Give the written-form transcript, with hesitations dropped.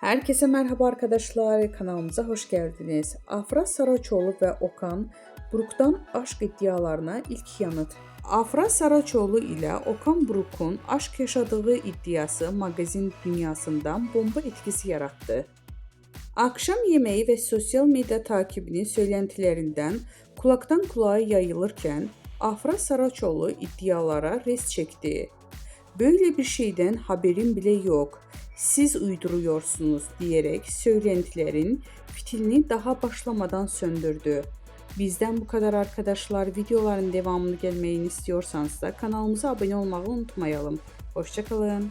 Herkese merhaba arkadaşlar, kanalımıza hoş geldiniz. Afra Saraçoğlu ve Okan Buruk'tan aşk iddialarına ilk yanıt. Afra Saraçoğlu ile Okan Buruk'un aşk yaşadığı iddiası magazin dünyasından bomba etkisi yarattı. Akşam yemeği ve sosyal medya takibinin söylentilerinden kulaktan kulağa yayılırken Afra Saraçoğlu iddialara res çekti. "Böyle bir şeyden haberim bile yok. Siz uyduruyorsunuz" diyerek söylentilerin fitilini daha başlamadan söndürdü. Bizden bu kadar arkadaşlar. Videoların devamını gelmeyini istiyorsanız da kanalımıza abone olmayı unutmayalım. Hoşça kalın.